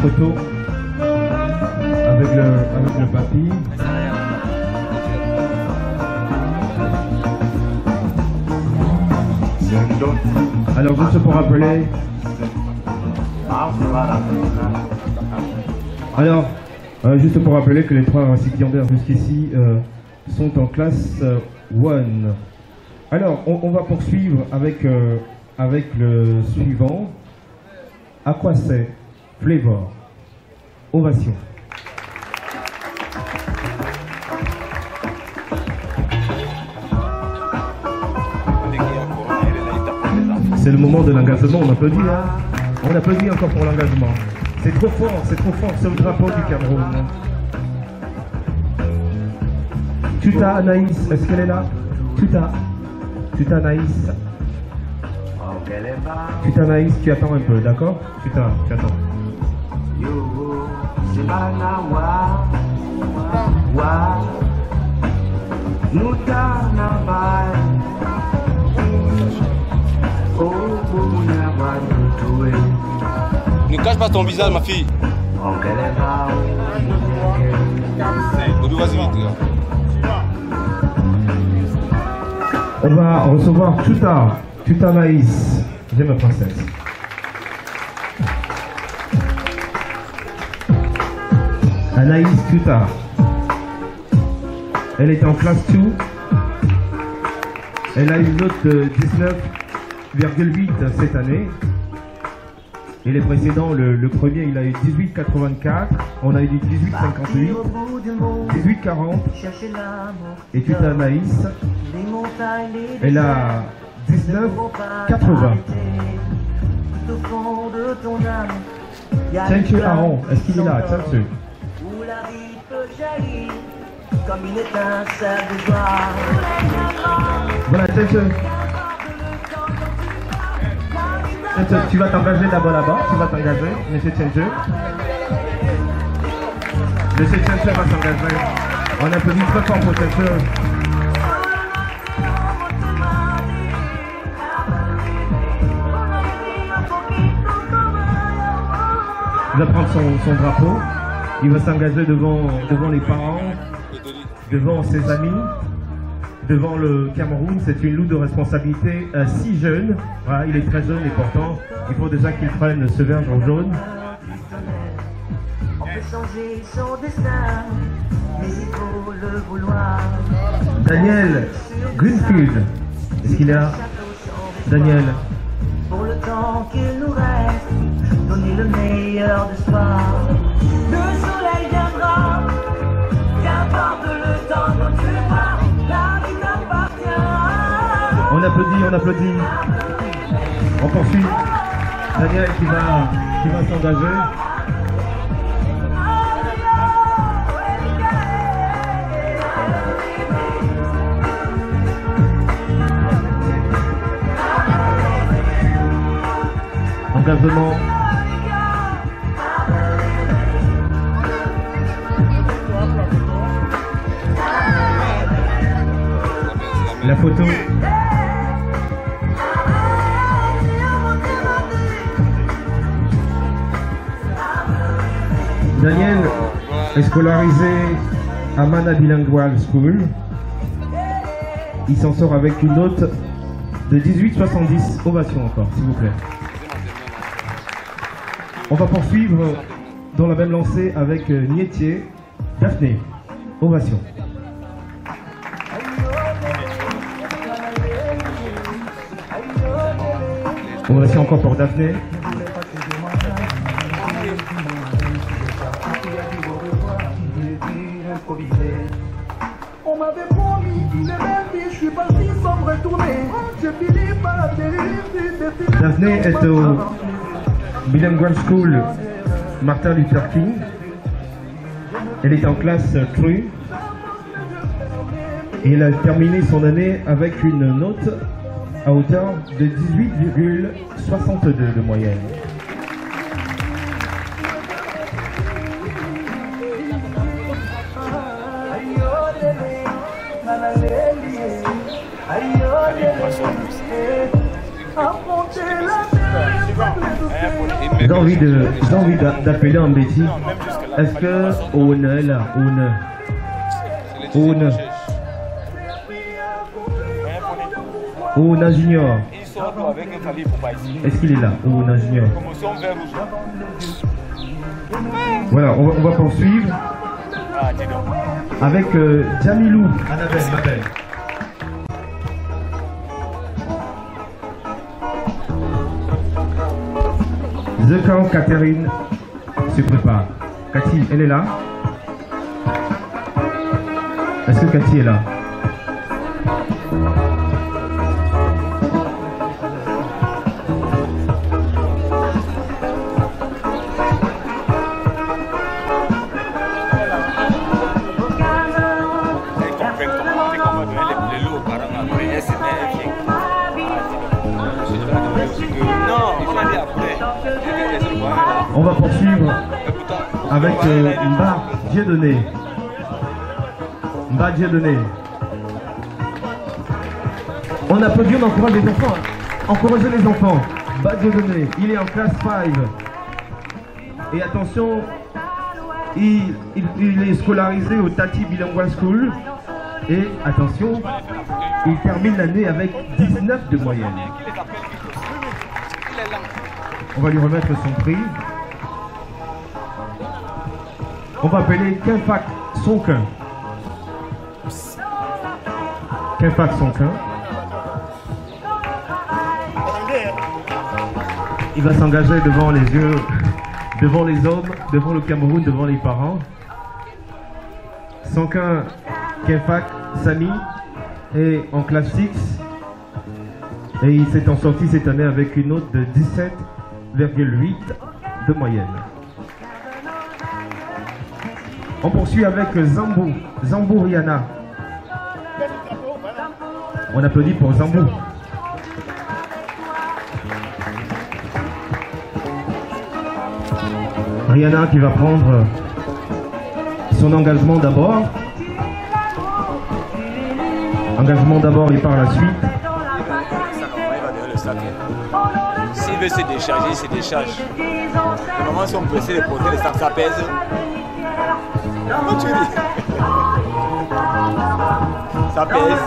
photo avec le papy. Alors juste pour rappeler. Alors juste pour rappeler que les 3 récipiendaires jusqu'ici sont en classe 1. Alors on va poursuivre avec le suivant. À quoi c'est Flavor. Ovation. C'est le moment de l'engagement, on applaudit, hein. On applaudit encore pour l'engagement. C'est trop fort, c'est le drapeau du Cameroun. Tuta Anaïs, est-ce qu'elle est là? Tuta Anaïs. Tuta Anaïs, tu attends un peu, d'accord? Tuta, tu attends. Ne cache pas ton visage, ma fille. Vas-y vite, gars. On va recevoir Tuta Anaïs. J'ai ma princesse. Anaïs Tuta. Elle est en classe 2. Elle a une note de 19,8 cette année. Et les précédents, le premier, il a eu 18,84. On a eu 18,58, 18,40. Et Tuta Anaïs, elle a 19,80. Tchenche Aaron, est-ce qu'il est là? Tchenche. Voilà, Tchenche. Tu vas t'engager d'abord là-bas, tu vas t'engager, monsieur Tchenche. Monsieur Tchenche va s'engager. On applaudit très fort pour Tchenche. Il va prendre son drapeau, il va s'engager devant les parents, devant ses amis, devant le Cameroun. C'est une lourde de responsabilité si jeune. Voilà, il est très jeune et pourtant il faut déjà qu'il prenne ce verre jaune. On peut changer son destin, mais il faut le vouloir. Daniel Greenfield, est-ce qu'il est là? Daniel. Pour le temps qu'il nous reste, donner le meilleur de soi. Le soleil viendra, qu'importe le temps dont tu vas, la vie t'appartient. On applaudit. On poursuit. Daniel qui va s'engager. Engagement. La photo. Daniel est scolarisé à Mana Bilingual School. Il s'en sort avec une note de 18,70. Ovation encore, s'il vous plaît. On va poursuivre dans la même lancée avec Nietier, Daphné. Ovation. Ovation encore pour Daphné. On m'avait promis les mêmes vies, je suis parti sans me retourner. Je finis par la dérive. Daphné est au Bilingual School Martin Luther King. Elle est en classe 3 et elle a terminé son année avec une note à hauteur de 18,62 de moyenne. J'ai envie d'appeler en Betty. Est-ce que on est là? On a Junior. Est-ce qu'il est là? On a Junior. Voilà, on va poursuivre avec Jamilou. Annabelle m'appelle. The Camp Catherine se prépare. Cathy, elle est là? Est-ce que Cathy est là? On va poursuivre avec Mba Dieudonné. Mba Dieudonné. On applaudit, on encourage les enfants. Encouragez les enfants. Mba Dieudonné, il est en classe 5. Et attention, il est scolarisé au Tati Bilingual School. Et attention, il termine l'année avec 19 de moyenne. On va lui remettre son prix. On va appeler Kenfak Sonkin. Kenfak Sonkin. Il va s'engager devant les yeux, devant les hommes, devant le Cameroun, devant les parents. Sonkin Kenfak Sami est en classe 6 et il s'est en sorti cette année avec une note de 17,8 de moyenne. On poursuit avec Zambou Rihanna. On applaudit pour Zambou. Rihanna qui va prendre son engagement d'abord. Engagement d'abord et par la suite. S'il veut se décharger, il se décharge. Les moments sont pressés de porter les sacs, ça pèse. Comment tu dis? Ça pèse.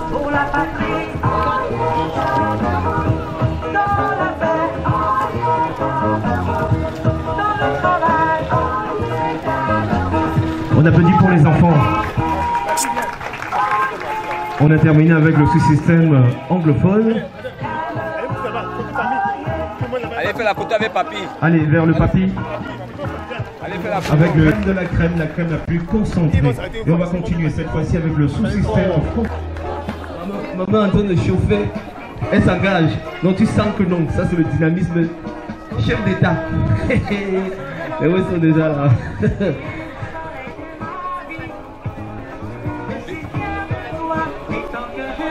Pour la patrie, dans la paix, dans le travail. On applaudit pour les enfants. On a terminé avec le sous-système anglophone. Allez faire la photo avec papy. Allez vers le papy. Allez faire la photo. Avec le de la crème la plus concentrée. Et on va continuer cette fois-ci avec le sous-système en France. Maman est en train de chauffer. Elle s'engage. Donc tu sens que non, ça c'est le dynamisme chef d'État. Les ouais sont déjà là.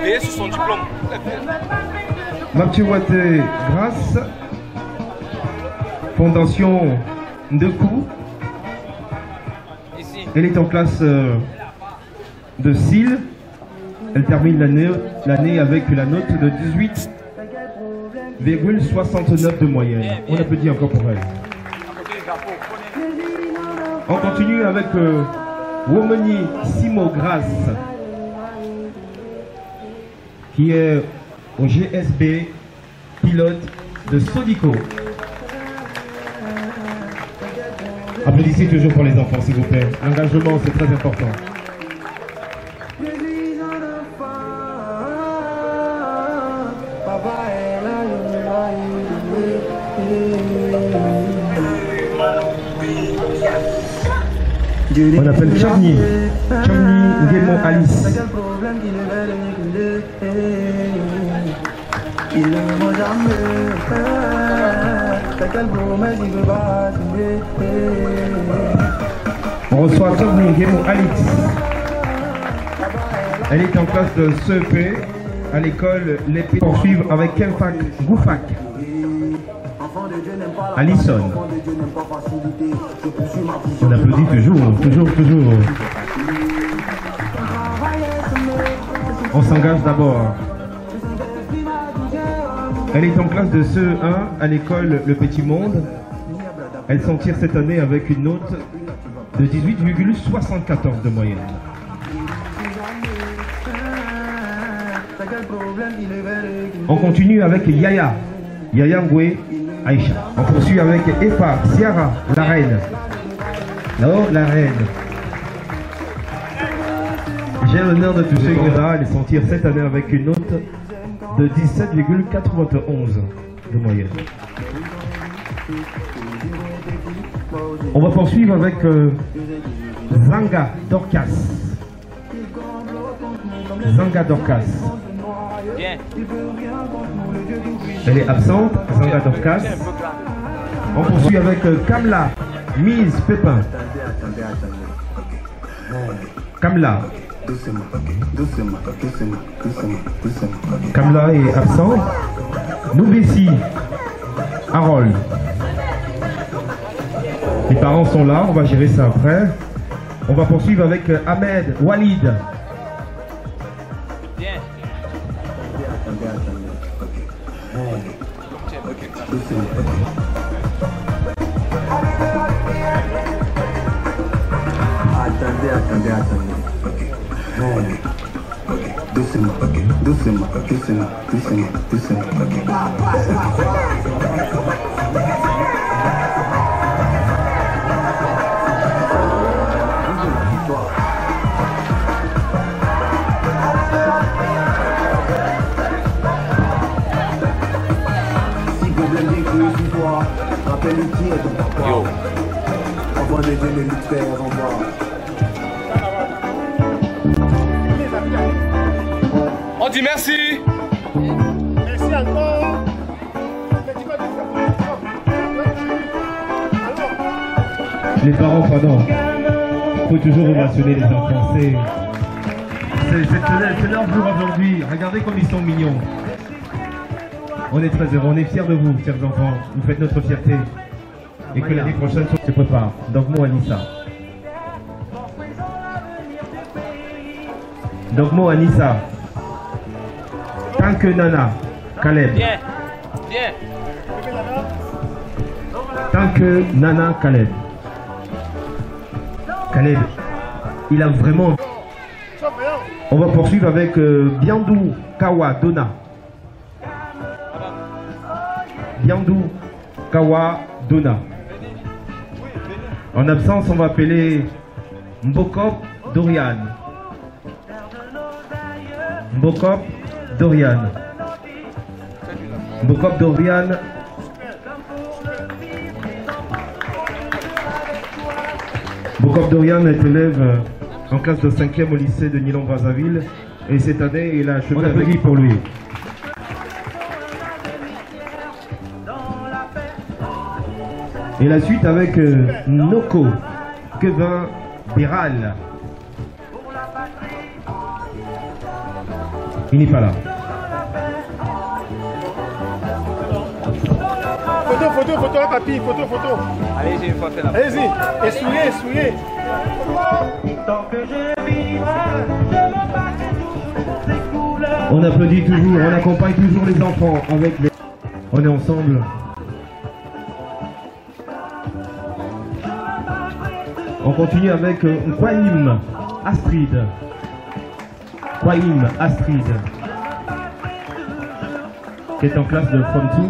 Veillez sur son diplôme. Mapchiwate Grâce, Fondation Ndekou. Ici. Elle est en classe de SIL. Elle termine l'année avec la note de 18,69 de moyenne. On applaudit encore pour elle. On continue avec Womani Simo Grace, qui est au GSB, pilote de Sodico. Applaudissez toujours pour les enfants, s'il vous plaît. L'engagement, c'est très important. On appelle Chamni Ngemo Alice. Il ne m'a jamais fait quelle promesse il veut pas signer. On reçoit Chamni Ngemo Alice. Elle est en classe de CEP à l'école L'Épée. Poursuivre avec Kenfak Goufak. Alison. On applaudit toujours. On s'engage d'abord. Elle est en classe de CE1 à l'école Le Petit Monde. Elle s'en tire cette année avec une note de 18,74 de moyenne. On continue avec Yaya Ngwe Aïcha. On poursuit avec Efa Ciara, la reine. Non, la reine. J'ai l'honneur de toucher Greta. Elle s'en tire cette année avec une note de 17,91 de moyenne. On va poursuivre avec Zanga Dorcas. Zanga Dorcas. Bien. Elle est absente, Zanga Dorcas. On poursuit avec Kamla Mise Pépin. Kamla. Kamla est absente. Noubessi Harold. Les parents sont là, on va gérer ça après. On va poursuivre avec Ahmed Walid. Bien. Attendez. Doucement. Si problème d'écrire sur toi, rappelle qui est ton papa. Yo. Avant de donner le faire, au revoir. On dit merci. Merci encore. Les parents, pardon. Il faut toujours mentionner les enfants. C'est leur jour aujourd'hui. Regardez comme ils sont mignons. On est très heureux, on est fiers de vous, chers enfants. Vous faites notre fierté. Et que l'année prochaine se prépare. Donc, moi, Anissa. Tant que Nana, Caleb. Bien. Tant que Nana, Caleb. Caleb, il a vraiment... On va poursuivre avec Biandou Kawa Dona. Biandou Kawa Dona. En absence, on va appeler Mbokop Dorian. Mbokop Dorian. Mbokop Dorian. Mbokop Dorian est élève en classe de 5e au lycée de Nilon-Brazzaville. Et cette année, il a achevé avec pour lui. Et la suite avec Noko Kevin Biral. Il n'est pas là. Photo, papy, photo. Allez, j'ai une fois fait la. Allez-y, essuyez. On applaudit toujours, on accompagne toujours les enfants avec les... On est ensemble. On continue avec Kwaim Astrid. Qui est en classe de From 2.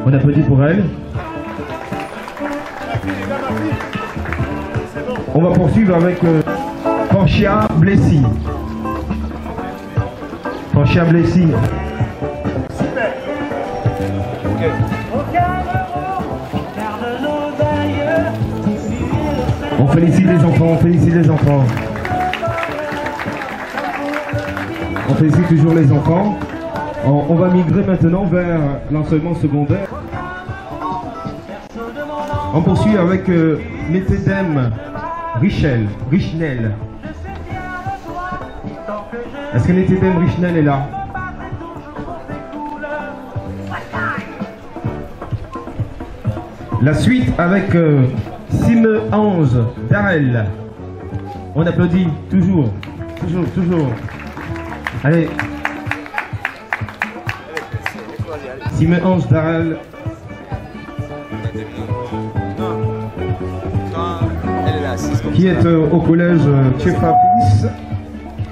On applaudit pour elle. On va poursuivre avec Panchia Blessy. On félicite les enfants, On félicite toujours les enfants. On va migrer maintenant vers l'enseignement secondaire. On poursuit avec Netedem Richnel. Est-ce que Netedem Richnel est là? La suite avec Sime Ange Darel. On applaudit toujours. Allez. Siméange Daral, qui est au collège Tchefa Plus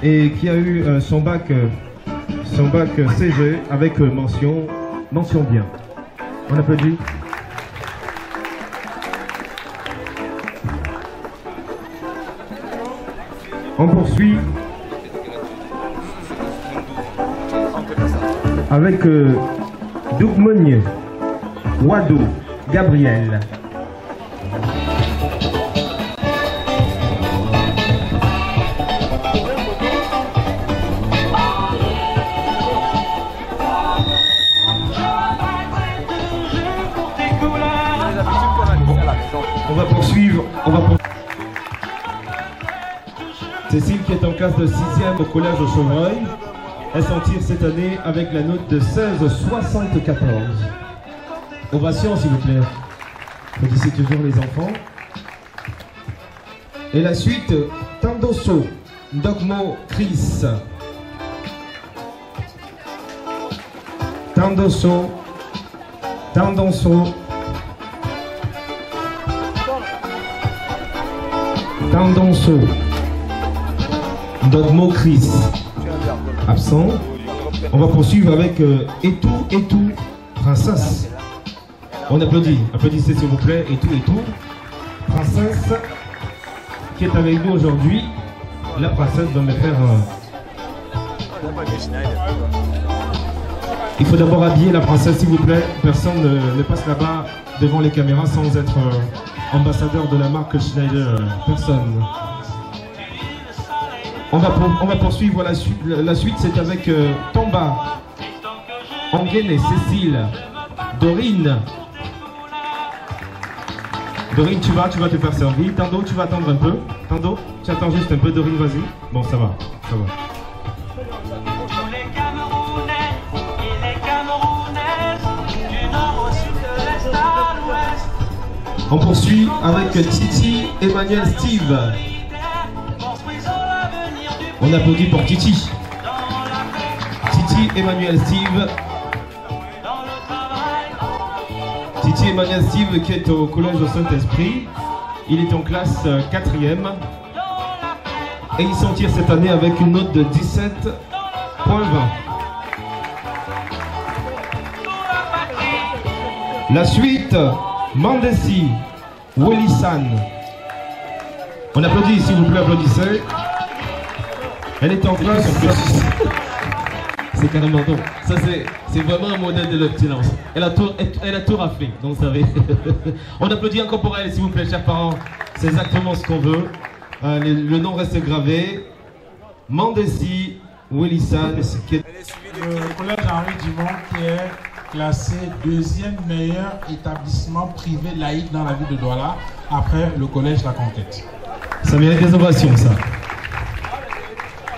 et qui a eu son bac CG avec mention bien. On applaudit. On poursuit avec Dougmogne Wado Gabriel. On va poursuivre. Cécile qui est en classe de 6e au collège de Chevreuil. Elle s'en tire cette année avec la note de 16,74. Ovation s'il vous plaît. Applaudissez toujours les enfants. Et la suite, Tandoso, Dogmo Chris. Tandoso, Tandonso. Tandonso, Dogmo Chris. Absent. On va poursuivre avec Etou, Princesse. On applaudit. Applaudissez s'il vous plaît. Etou, Princesse qui est avec nous aujourd'hui. La princesse va me faire Il faut d'abord habiller la princesse s'il vous plaît. Personne ne passe là-bas devant les caméras sans être ambassadeur de la marque Schneider. Personne. On va poursuivre la suite, c'est avec Tomba, Anguene, Cécile, Dorine. Dorine, tu vas te faire servir. Tando, tu vas attendre un peu. Tando, tu attends juste un peu. Dorine, vas-y. Bon, ça va. On poursuit avec Titi, Emmanuel, Steve. On applaudit pour Titi. Titi, Emmanuel, Steve. Titi, Emmanuel, Steve qui est au collège au Saint-Esprit. Il est en classe 4e. Et il s'en tire cette année avec une note de 17,20. La suite, Mandesi, Willisan. On applaudit, s'il vous plaît, applaudissez. Elle est en classe. C'est carrément donc. Ça c'est vraiment un modèle de l'obtenance. Elle a tout raflé, donc vous savez. On applaudit encore pour elle, s'il vous plaît, chers parents. C'est exactement ce qu'on veut. Le nom reste gravé. Mandesi, Willisan. Le collège Henri Dumont qui est classé 2e meilleur établissement privé laïque dans la ville de Douala après le collège La Conquête. Ça mérite des ovations, ça.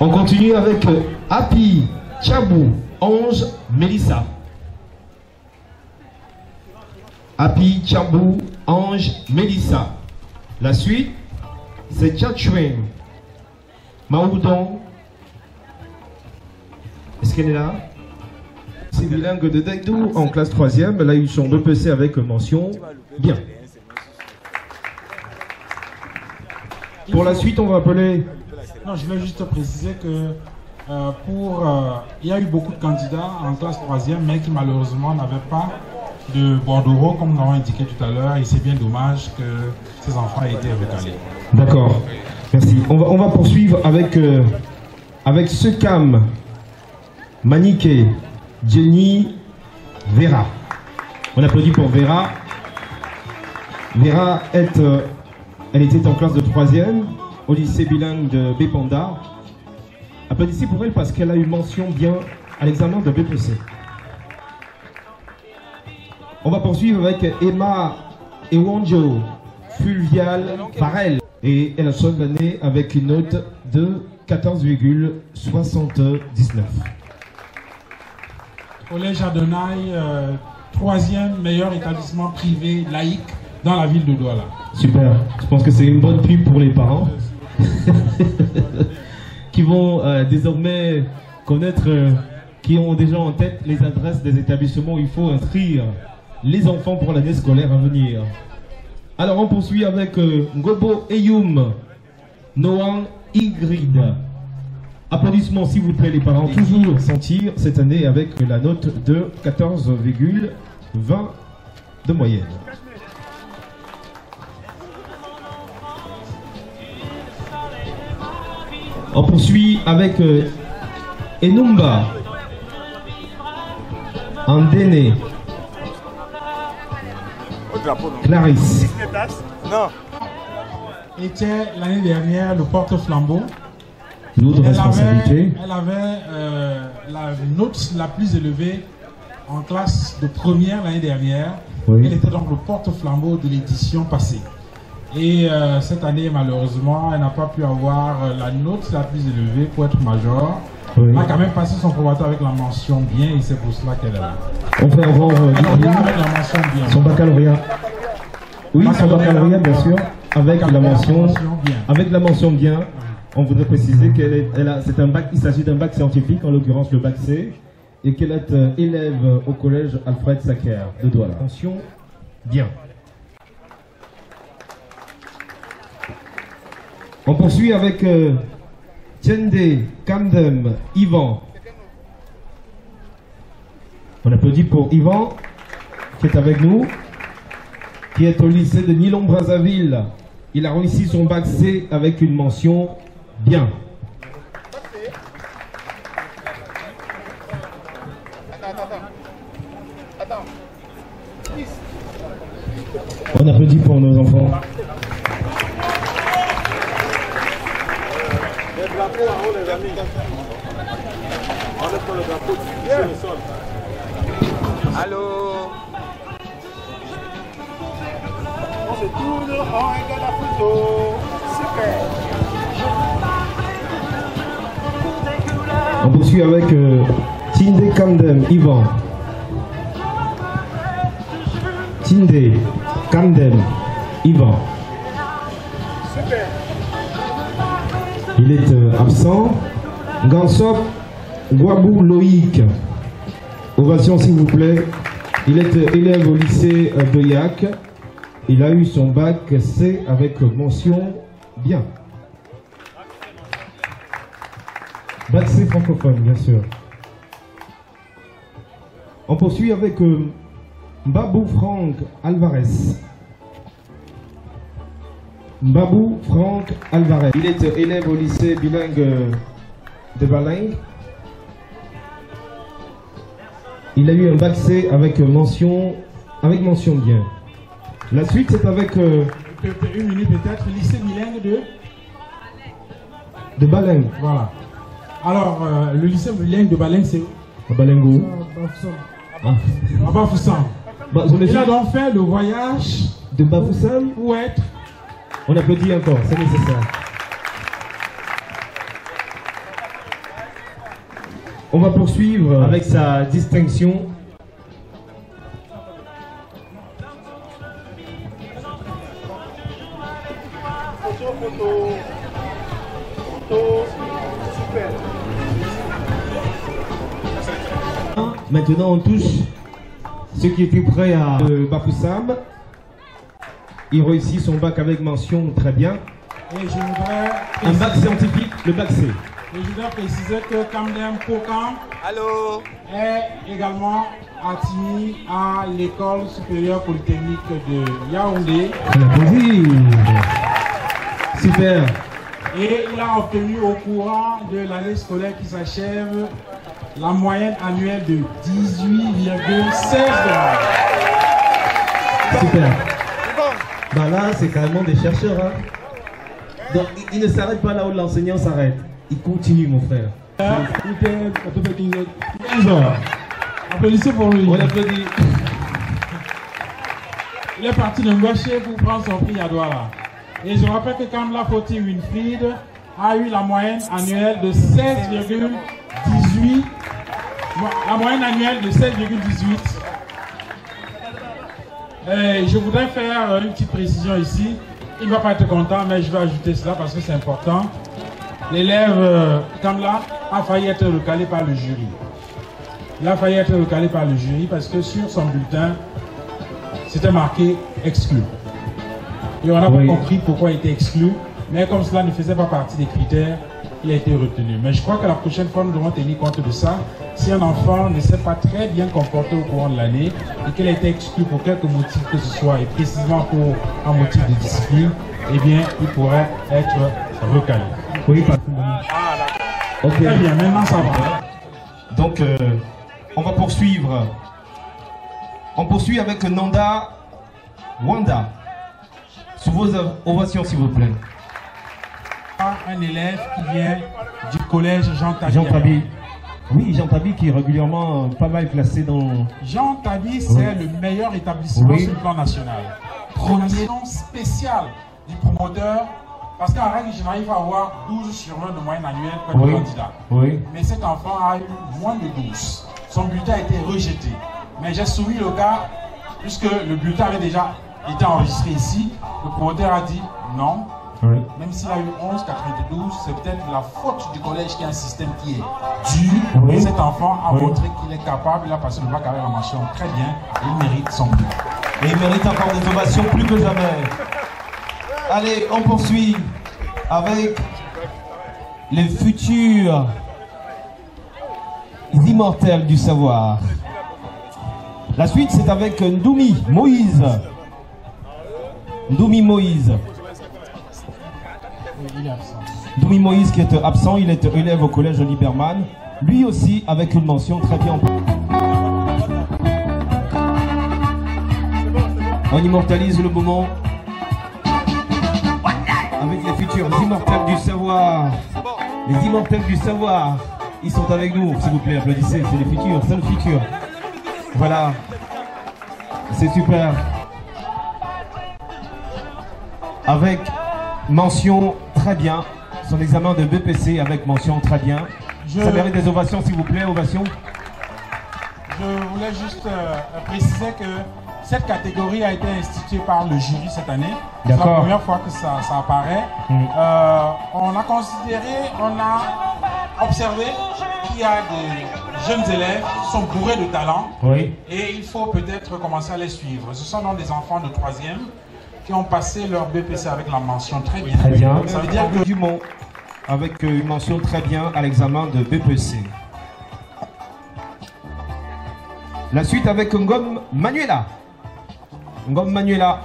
On continue avec Happy, Tchabou, Ange, Mélissa. Happy, Tchabou, Ange, Mélissa. La suite, c'est Tchatchouin, Maoudon. Est-ce qu'elle est là? C'est bilingue de Daïdou en classe 3e. Elle a eu son BPC avec mention bien. Pour la suite, on va appeler... Non, je voulais juste préciser que il y a eu beaucoup de candidats en classe 3e, mais qui malheureusement n'avaient pas de bordereau, comme nous l'avons indiqué tout à l'heure, et c'est bien dommage que ces enfants aient été recalés. D'accord, merci. On va poursuivre avec Sekam, Maniké, Jenny, Vera. On applaudit pour Vera. Vera elle était en classe de 3e au lycée bilingue de Bépanda. Applaudissez pour elle parce qu'elle a eu mention bien à l'examen de BPC. On va poursuivre avec Emma Ewanjo Fulvial Farel. Et elle a choisi l'année avec une note de 14,79. Collège Adonai, 3e meilleur établissement privé laïque dans la ville de Douala. Super, je pense que c'est une bonne pub pour les parents qui vont désormais connaître qui ont déjà en tête les adresses des établissements où il faut inscrire les enfants pour l'année scolaire à venir. Alors on poursuit avec Ngobo Eyoum, Noan Igrid. Applaudissements s'il vous plaît les parents, toujours sentir cette année avec la note de 14,20 de moyenne. On poursuit avec Enumba Andene Clarisse. Non. Était l'année dernière le porte-flambeau. L'autre responsabilité. Elle avait la note la plus élevée en classe de première l'année dernière. Oui. Elle était donc le porte-flambeau de l'édition passée. Et cette année, malheureusement, elle n'a pas pu avoir la note la plus élevée pour être major. Oui. Elle a quand même passé son probatoire avec la mention bien et c'est pour cela qu'elle est là. On fait avoir son baccalauréat. Oui, son baccalauréat, bien sûr, avec la mention bien. Avec la mention bien. On voudrait préciser c'est un bac, il s'agit d'un bac scientifique, en l'occurrence le bac C, et qu'elle est élève au collège Alfred Sacker de Douala. Attention, bien. On poursuit avec Tiende Kandem Yvan. On applaudit pour Yvan, qui est avec nous, qui est au lycée de Nilon-Brazzaville. Il a réussi son bac C avec une mention bien. On applaudit pour nos enfants. Allô. On se tourne, on regarde la photo. Super. On poursuit avec Tinde Kandem Yvan. Tinde Kandem Yvan. Super. Il est absent. Gansop Guabou Loïc. Ovation s'il vous plaît. Il est élève au lycée de Yac. Il a eu son bac C avec mention bien. Bac C francophone, bien sûr. On poursuit avec Mbabou Franck Alvarez. Mbabou Franck Alvarez. Il est élève au lycée bilingue de Balingue. Il a eu un bac C avec mention bien. La suite c'est avec une minute peut-être, lycée bilingue de Balingue. Voilà. Alors le lycée bilingue de Balingue c'est à Balingo. À Bafoussam. Il a donc fait le voyage de Bafoussam pour être. On applaudit encore, c'est nécessaire. On va poursuivre avec sa distinction. Photo, super. Maintenant, on touche ceux qui étaient prêts à Bafoussam. Il réussit son bac avec mention très bien. Et je voudrais un bac scientifique, le bac C. Et je voudrais préciser que Kamdem Kokam est également admis à l'école supérieure polytechnique de Yaoundé. Super. Et il a obtenu au courant de l'année scolaire qui s'achève la moyenne annuelle de 18,16. Super. Bah là, c'est carrément des chercheurs. Hein. Donc, il ne s'arrête pas là où l'enseignant s'arrête. Il continue, mon frère. Applaudissez pour lui. On applaudit. Il est parti de Ngouaché pour prendre son prix à Douala. Et je rappelle que Kamla Foti Winfried a eu la moyenne annuelle de 16,18. La moyenne annuelle de 16,18. Je voudrais faire une petite précision ici. Il ne va pas être content, mais je vais ajouter cela parce que c'est important. L'élève Kamla a failli être recalé par le jury. il a failli être recalé par le jury parce que sur son bulletin, c'était marqué exclu. Et on n'a pas compris pourquoi il était exclu, mais comme cela ne faisait pas partie des critères, il a été retenu. Mais je crois que la prochaine fois, nous devons tenir compte de ça. Si un enfant ne s'est pas très bien comporté au courant de l'année et qu'il a été exclu pour quelque motif que ce soit, et précisément pour un motif de discipline, eh bien, il pourrait être recalé. Oui, ok. Très bien, maintenant ça va. Donc, on va poursuivre. On poursuit avec Nanda Wanda. Sous vos ovations, s'il vous plaît. Un élève qui vient du collège Jean Tabi. Jean Tabi. Oui, Jean Tabi qui est régulièrement pas mal classé dans... Jean Tabi, c'est le meilleur établissement sur le plan national. Promotion spéciale du promoteur, parce qu'en règle générale, il faut avoir 12 sur 20 de moyenne annuelle pour le candidat. Mais cet enfant a eu moins de 12. Son bulletin a été rejeté. Mais j'ai soumis le cas, puisque le bulletin avait déjà été enregistré ici. Le promoteur a dit non. Même s'il a eu 11,92, c'est peut-être la faute du collège qui a un système qui est dur. Et cet enfant a montré qu'il est capable, il a passé le bac avec la mention très bien, et il mérite son but. Et il mérite encore des ovations plus que jamais. Allez, on poursuit avec les futurs immortels du savoir. La suite, c'est avec Ndoumi Moïse. Ndoumi Moïse. Ndoumi Moïse qui est absent, il est élève au collège Liberman. Lui aussi avec une mention très bien. On immortalise le moment avec les futurs immortels du savoir. Les immortels du savoir, ils sont avec nous, s'il vous plaît, applaudissez, c'est les futurs, c'est le futur. Voilà, c'est super. Avec mention très bien, son examen de BPC avec mention très bien. Ça mérite des ovations, s'il vous plaît, ovations. Je voulais juste préciser que cette catégorie a été instituée par le jury cette année. C'est la première fois que ça apparaît. On a considéré, on a observé qu'il y a des jeunes élèves qui sont bourrés de talent. Et il faut peut-être commencer à les suivre. Ce sont donc des enfants de 3e qui ont passé leur BPC avec la mention très bien. Très bien. Ça veut dire que Dumont avec une mention très bien à l'examen de BPC. La suite avec Ngom Manuela. Ngom Manuela.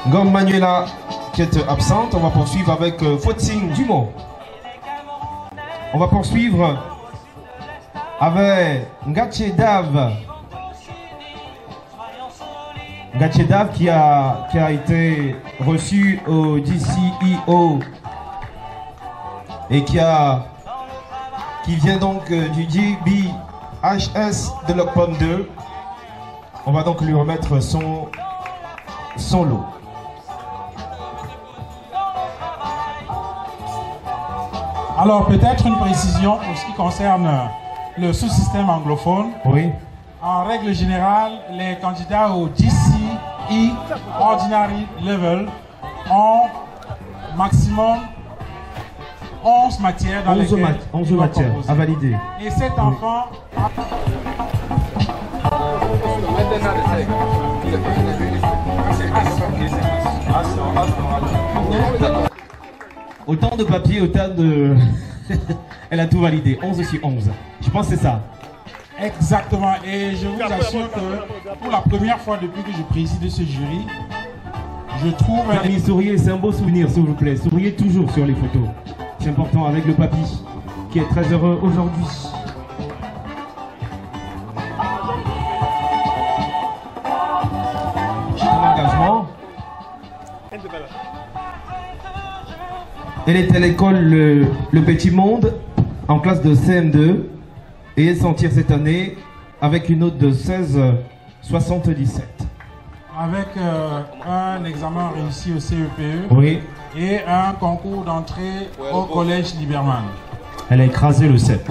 Ngom Manuela qui est absente. On va poursuivre avec Fotsing Dumont. On va poursuivre avec Ngatche Dav. Ngatche Dav qui a été reçu au DCEO et qui vient donc du GBHS de l'OCPOM 2. On va donc lui remettre son lot. Alors peut-être une précision pour ce qui concerne le sous-système anglophone. En règle générale, les candidats au DCE Ordinary Level ont maximum 11 matières dans lesquelles 11 matières à valider. Et cet enfant autant de papier, autant de... Elle a tout validé, 11 sur 11. Je pense que c'est ça. Exactement, et je vous assure que pour la première fois depuis que je préside ce jury, je trouve... Souriez, c'est un beau souvenir, s'il vous plaît. Souriez toujours sur les photos. C'est important avec le papy, qui est très heureux aujourd'hui. Son engagement. Elle est à l'école le Petit Monde, en classe de CM2. Et elle s'en tire cette année avec une note de 16,77. Avec un examen réussi au CEPE et un concours d'entrée au collège Liberman. Elle a écrasé le CEP.